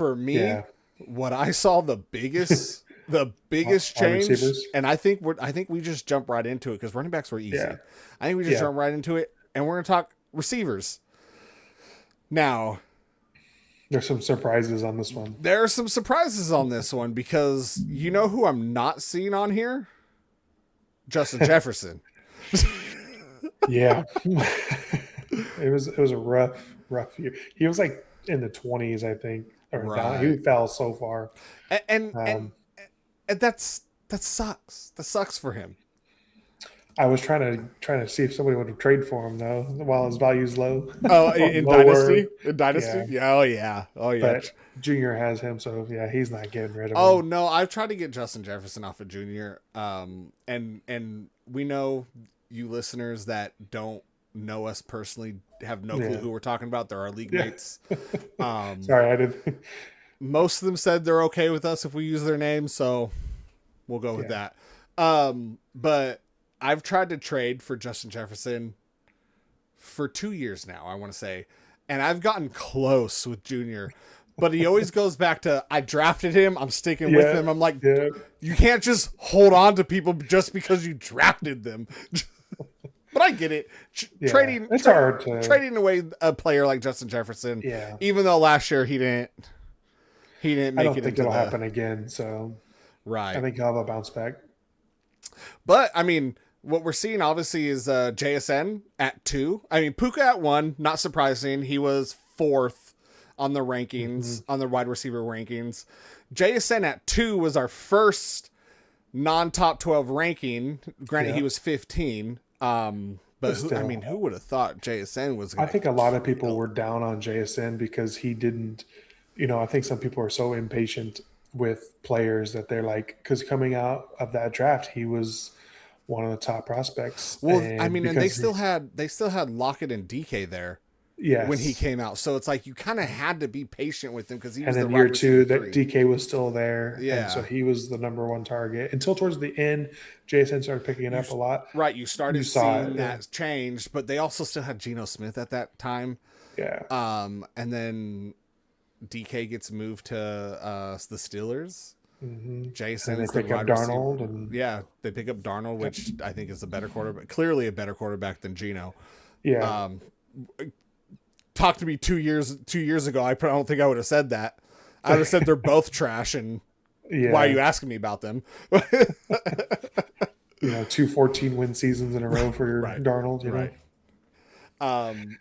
For me, Yeah. what I saw the biggest Wide change, receivers. and I think we just jump right into it because running backs were Yeah. easy. I think we just Yeah. jump right into it, and we're gonna talk receivers. Now, There's some surprises on this one. there are some surprises on this one because you know who I'm not seeing on here? Justin Jefferson. Yeah. It was a rough year. He was like in the 20s, I think, or down. He Right. fell so far. And and and, Um, and that sucks. That sucks for him. I was trying to see if somebody would have traded for him though, while his value's low Oh, or in lower. Dynasty? In Dynasty? Yeah, Yeah, oh yeah. Oh yeah. but Junior has him, so yeah, he's not getting rid of Oh him. no, I've tried to get Justin Jefferson off of Junior. And we know you listeners that don't know us personally have no clue Yeah, who we're talking about. They're our league yeah. mates. Um, Sorry, I did. most of them said they're okay with us if we use their names, so we'll go with Yeah, that. But I've tried to trade for Justin Jefferson for 2 years now, I want to say, and I've gotten close with Junior, but he always goes back to I drafted him, I'm sticking with yeah, him. I'm like, yeah, you can't just hold on to people just because you drafted them. But I get it. yeah. It's hard to. Trading away a player like Justin Jefferson, Yeah, even though last year he didn't I make don't it think into it'll the happen again. So I right. think he'll have a bounce back. But I mean, what we're seeing obviously is JSN at 2. I mean, Puka at 1, not surprising. He was 4th on the Hmm. rankings, on the wide receiver rankings. JSN at 2 was our first non-top 12 ranking. Granted, he Yeah, was 15. but But I still, mean, who would have thought JSN was I going think a to lot of people kill? were down on JSN because he didn't. I think some people are so impatient with players that they're like, because coming out of that draft, he was one of the top prospects, Well, I and mean, and because they still had Lockett and DK there when he yes, came out. So it's like you kind of had to be patient with him because he and was the then year wide receiver two that 3. DK was still there, and so Yeah. he was the number one target until towards the end. JSN started picking it you up a lot. right, you You started saw it, seeing yeah, that change, but they also still had Geno Smith at that time. yeah. And then DK gets moved to the Steelers. And they Jason's the pick up wide receiver. Darnold, and Yeah, they pick up Darnold, which I think is a better quarterback, clearly a better quarterback than Geno. yeah, Um, Talk to me 2 years ago. I don't think I would have said that. I would have said they're both trash, and why are yeah. you asking me about them? 2 14-win seasons in a row for Right, Darnold. right. Um,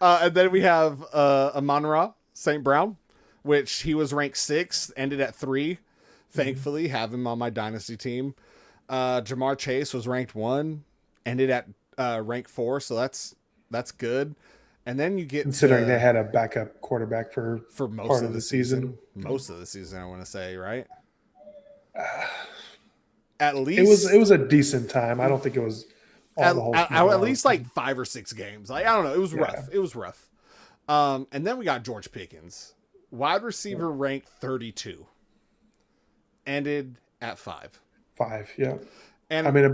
and then we have Amon-Ra St. Brown, which he was ranked 6th, ended at 3. Mhm. Thankfully, have him on my dynasty team. Jamar Chase was ranked 1, ended at rank 4, so that's good. And then you get Considering they to had a backup quarterback for for most part of of the the season. season, I want to say, right? At It was least a decent time. I don't think it was all at, the whole at, season at long. least like 5 or 6 games. Like I don't know, it was Yeah, rough. It was rough. And then we got George Pickens, wide receiver ranked 32, ended at 5. 5. Yeah, I And mean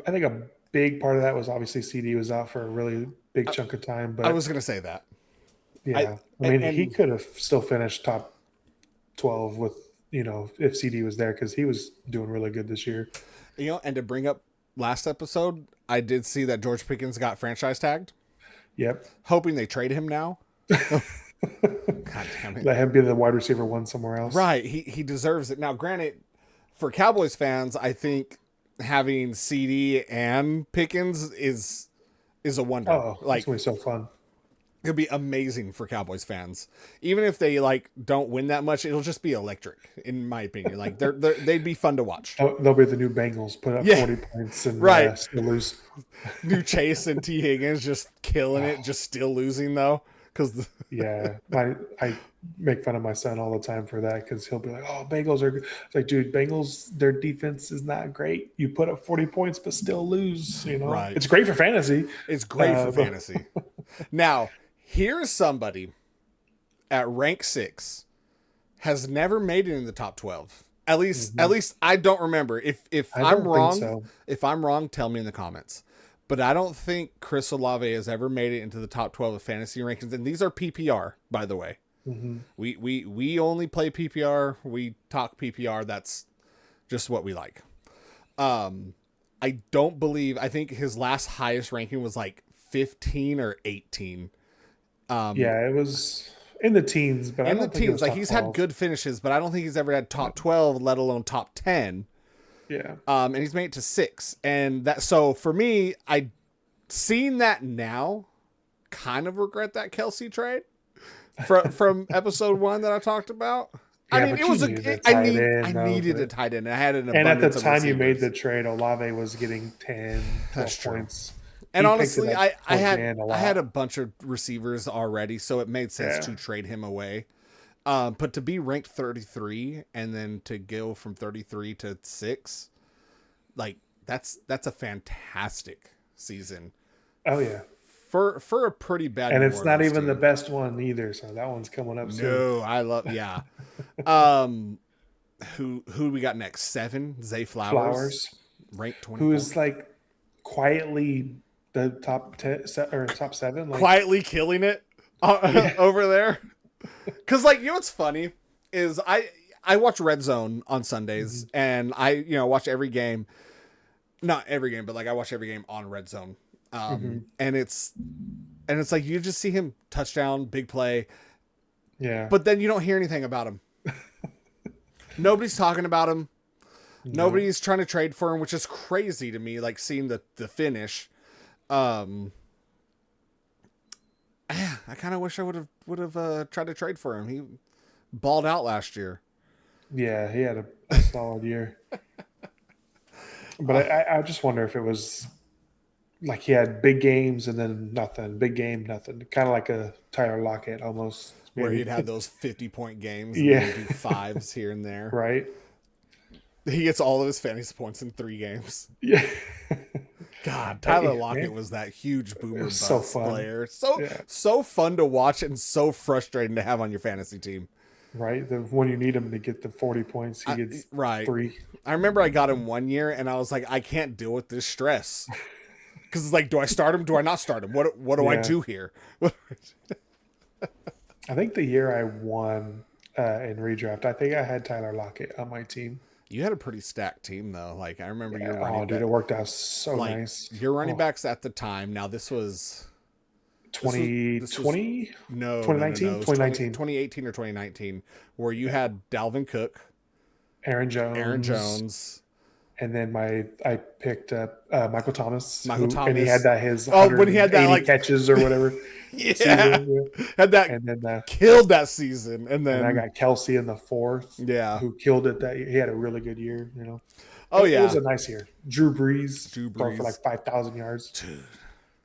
I think a big part of that was obviously CD was out for a really big chunk of time, I but was gonna say that. I yeah, I mean he and could have still finished top 12 with if CD was there because he was doing really good this year. and to bring up last episode, I did see that George Pickens got franchise tagged. Yep. Hoping they trade him now. God damn it! Let him be the wide receiver one somewhere else. Right, he deserves it. Now, granted, for Cowboys fans, I think having CD and Pickens is a wonder. Oh, it's Like gonna be so fun. it'll be amazing for Cowboys fans. Even if they like don't win that much, it'll just be electric, in my opinion. Like they'd be fun to watch. They'll be the new Bengals, put up Yeah, 40 points and right. still lose. New Chase and T Higgins just killing it, just still losing though. Because Yeah, I make fun of my son all the time for that because he'll be like, "Oh, Bengals are good." It's like, dude, Bengals, their defense is not great. You put up 40 points but still lose. right, It's great for fantasy. it's great for But fantasy. Now, here's somebody at rank 6 has never made it in the top 12. At mhm, least I don't remember. If I I'm don't think wrong, so. tell me in the comments. But I don't think Chris Olave has ever made it into the top 12 of fantasy rankings. And these are PPR, by the way. Mm-hmm. We only play PPR. We talk PPR. That's just what we like. Um, I don't believe. I think his last highest ranking was like 15 or 18. Um, Yeah, it was in the teens, but I in the don't think it teens, was like top he's had 12. good finishes, but I don't think he's ever had Yeah. top 12, let alone top 10. Yeah. And he's made it to 6, and that. So for me, I seeing that now, kind of regret that Kelsey trade from episode 1 that I talked about. I Yeah, mean, but it you was needed a I tight I end, though. needed a tight end. I had an And at the abundance of time you made the receivers. trade, Olave was getting 10, That's 12 true. points. And He picked it honestly, up towards the end a I had a lot. bunch of receivers already, so it made sense Yeah. to trade him away. But to be ranked 33 and then to go from 33 to 6, like that's a fantastic season Oh, yeah. for a pretty bad And New it's not Orleans even the team. best one either. So that one's coming up soon. No, I love yeah. Um, who do we got next? 7, Zay Flowers, Flowers, ranked who 24. is like quietly the top 10 or top 7. Like, Quietly killing it yeah. over there. Cause like, you know what's funny is I watch Red Zone on Sundays, Mhm. and I watch every game. Not every game, but like I watch every game on Red Zone. Mhm. And it's like you just see him touchdown, big play, Yeah. but then you don't hear anything about him. Nobody's talking about him. No. Nobody's trying to trade for him, which is crazy to me. Like seeing the finish. Um, I kind of wish I would have tried to trade for him. He balled out last year. Yeah, he had a solid year. But Uh, I just wonder if it was like he had big games and then nothing, big game, nothing. Kind of like a Tyler Lockett almost, where he'd maybe. have those 50-point games and then Yeah, he'd do fives here and there. right. He gets all of his fantasy points in 3 games. Yeah, God, Tyler hey, Lockett man, was that huge it boomer was so bust fun. player. Yeah, So fun to watch and so frustrating to have on your fantasy team. right. When you need him to get the 40 points, he gets Right. 3. I remember I got him one year and I was like, I can't deal with this stress. Because it's like, do I start him? Do I not start him? What do I Yeah, do here? I think the year I won in redraft, I think I had Tyler Lockett on my team. You had a pretty stacked team though. Like I remember your Yeah. Oh, running dude, back, it worked out so like nice. your running Oh, backs at the time. Now this was 2020, no. 2019, It was 2019. 2018 or 2019 where you had Dalvin Cook, Aaron Aaron Jones, Jones, and then I picked up Michael Thomas, Michael and he had Thomas. that his Oh, when he had that 180 like catches or whatever yeah, season, yeah. had that And then killed that season, and I then got Kelsey in the 4th, yeah, who killed it that year. He had a really good year. oh It was yeah, a nice year. Drew Brees Drew throw for Brees, like 5,000 yards,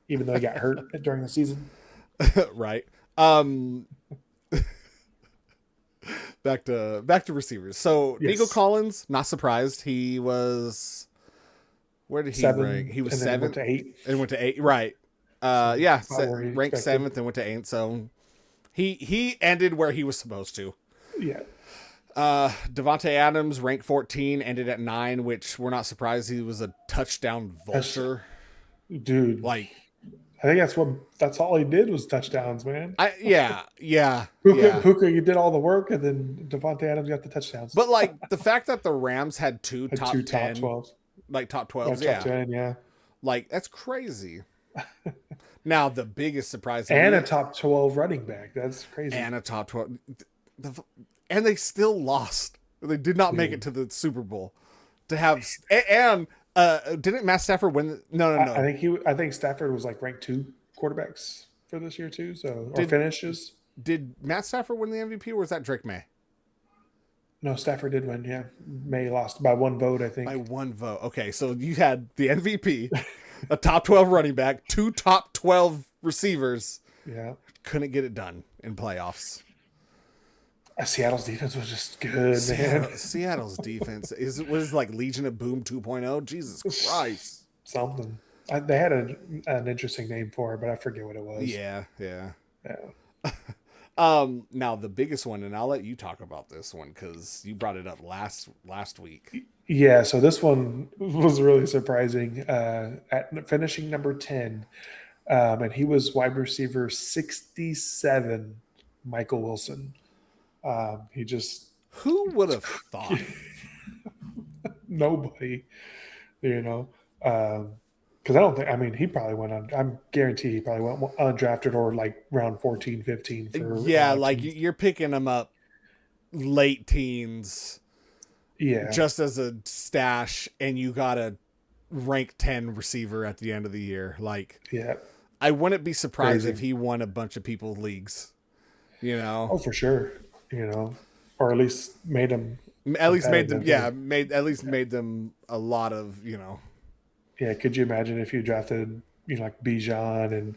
even though he got hurt during the season. right? Um, back to receivers. So Nico Yes, Collins, not surprised. He was where did he rank? 7, He was and then he went 7th to 8. and went to 8. Right. So Yeah, about where he ranked expected. 7th and went to 8. So he ended where he was supposed to. Yeah, Devontae Adams, ranked 14, ended at 9, which we're not surprised. He was a touchdown that's vulture. dude. Like, I think that's all he did was touchdowns, man. yeah. Puka, you did all the work, and then Devontae Adams got the touchdowns. But like the fact that the Rams had two Had top 2 top 10, 12s. like top Yeah, 12s, top yeah, 10, yeah. like that's crazy. Now the biggest surprise to And me, a top 12 running back. That's crazy. and a top 12, and they still lost. They did not make it Dude. to the Super Bowl. To have and didn't Matt Stafford win? No, I think I think Stafford was like ranked 2 quarterbacks for this year too. So or Did finishes. did Matt Stafford win the MVP or was that Drake May? No, Stafford did win. Yeah, May lost by 1 vote, I By think. 1 vote. Okay, so you had the MVP, a top 12 running back, 2 top 12 receivers. Yeah, Couldn't get it done in playoffs. Seattle's defense was just good, man. Seattle's defense was like Legion of Boom 2.0. Jesus Christ. Something. They had an interesting name for it, but I forget what it was. Yeah. Yeah. Now the biggest one, and I'll let you talk about this one because you brought it up last week. Yeah, so this one was really surprising. At finishing number 10, and he was wide receiver 67 Michael Wilson. He just Who would have thought? nobody, you know. Because I don't think, I mean, he probably went on, I'm guaranteed he probably went undrafted or like round 14, 15 for a Yeah, lot of like teams. you're picking him up late teens Yeah. just as a stash, and you got a rank 10 receiver at the end of the year. Like, Yeah. I wouldn't be surprised Crazy. if he won a bunch of people's leagues, you know? Oh, for sure. You know, or at least made him At least made them, competitive. made them a lot of, you know. Yeah. Could you imagine if you drafted, like Bijan and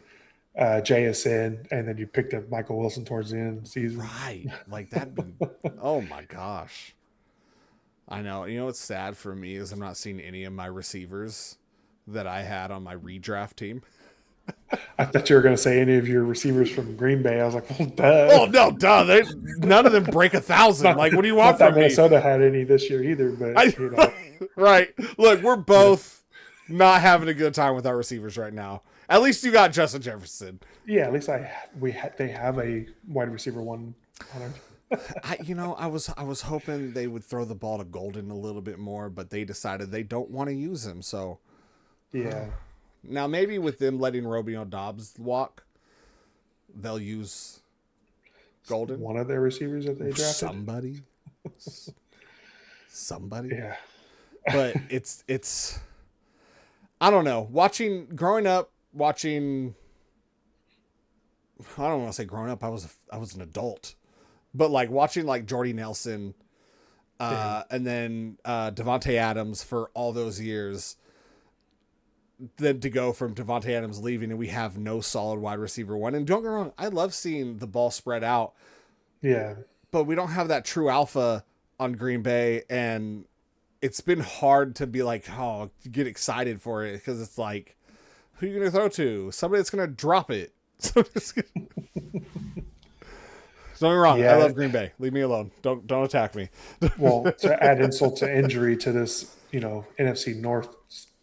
JSN, and then you picked up Michael Wilson towards the end of the season? Right. Like, that'd be, oh my gosh. I know. You know what's sad for me is I'm not seeing any of my receivers that I had on my redraft team. I thought you were going to say any of your receivers from Green Bay. I was like, well, duh. Oh no, duh! None of them break 1,000. Like, what do you want Not that from me? Minnesota had any this year either, but Right. Look, we're both not having a good time with our receivers right now. At least you got Justin Jefferson. yeah, at least they have a wide receiver one on it. I was hoping they would throw the ball to Golden a little bit more, but they decided they don't want to use him. So Yeah, now maybe with them letting Romeo Dobbs walk, they'll use Golden. one of their receivers that they drafted. Somebody. Yeah, But it's I don't know. Growing up watching. I don't want to say growing up. I was an adult, but like watching like Jordy Nelson, and then Devontae Adams for all those years. Then to go from Devontae Adams leaving and we have no solid wide receiver one. And don't get me wrong, I love seeing the ball spread out. yeah. But we don't have that true alpha on Green Bay, and it's been hard to be like, oh, get excited for it because it's like, who are you going to throw to? Somebody that's going to drop it. Don't get me wrong. Yeah. I love Green Bay. Leave me alone. Don't attack me. Well, to add insult to injury to this, NFC North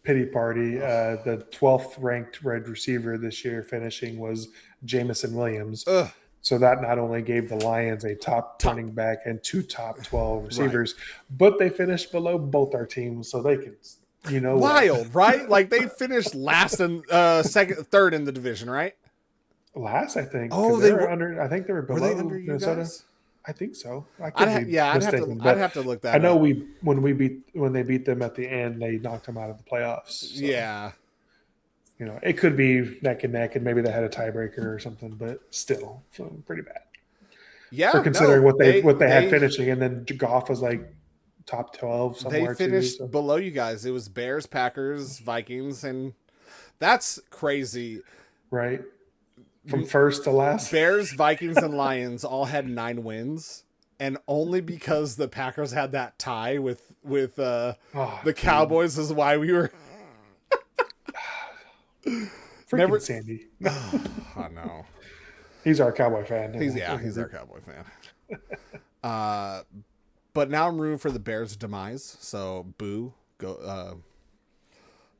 pity party, the 12th ranked wide receiver this year finishing was Jamison Williams. Ugh. So that not only gave the Lions a top running back and 2 top 12 receivers, but they finished below both our teams, so they can, wild, right? Like they finished last and third in the division, right? Last, I think. Oh, they were under. I think they were below they under Minnesota. You guys? I think so. I'd have to look that. I know up. when they beat them at the end, they knocked them out of the playoffs. So, yeah. It could be neck and neck, and maybe they had a tiebreaker or something, but still, so pretty bad. Yeah, for considering what they had finishing, and then Goff was like top 12 somewhere. They finished below you guys. It was Bears, Packers, Vikings, and that's crazy, right? From first to last, Bears, Vikings, and Lions all had 9 wins, and only because the Packers had that tie with the Cowboys is why we were. Freaking Sandy. I know. He's our Cowboy fan. He's our Cowboy fan. But now I'm rooting for the Bears' demise. So boo. Go.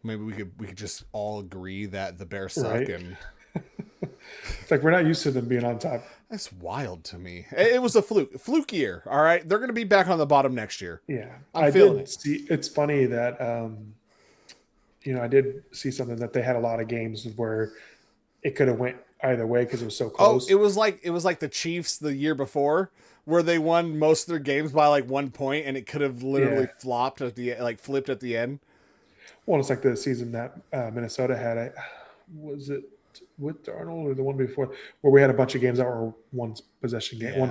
Maybe we could just all agree that the Bears suck, right? And it's like we're not used to them being on top. That's wild to me. It was a fluke year. All right, they're going to be back on the bottom next year. Yeah, I did see. It's funny that I did see something that they had a lot of games where it could have went either way because it was so close. Oh, it was like the Chiefs the year before where they won most of their games by like 1 point, and it could have literally flipped at the end. Well, it's like the season that Minnesota had. Was it with Darnold or the one before where we had a bunch of games that were one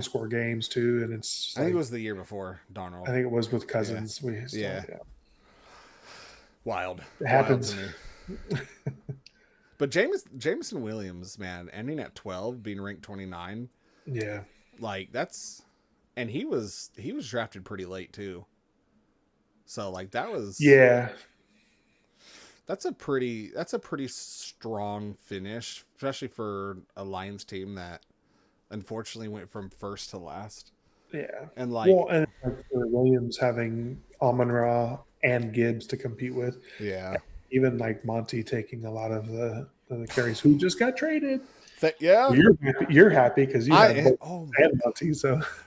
score games too, and it's. I think it was the year before Darnold. I think it was with Cousins. Yeah. Wild. It happens. But Jamison Williams, man, ending at 12, being ranked 29. Yeah. Like that's, and he was drafted pretty late too. So like that was. Yeah. That's a pretty strong finish, especially for a Lions team that unfortunately went from first to last. Yeah. And for Williams having Amon-Ra and Gibbs to compete with. Yeah. Even like Monty taking a lot of the carries who just got traded. Yeah, You're happy because you had I both oh and Monty. So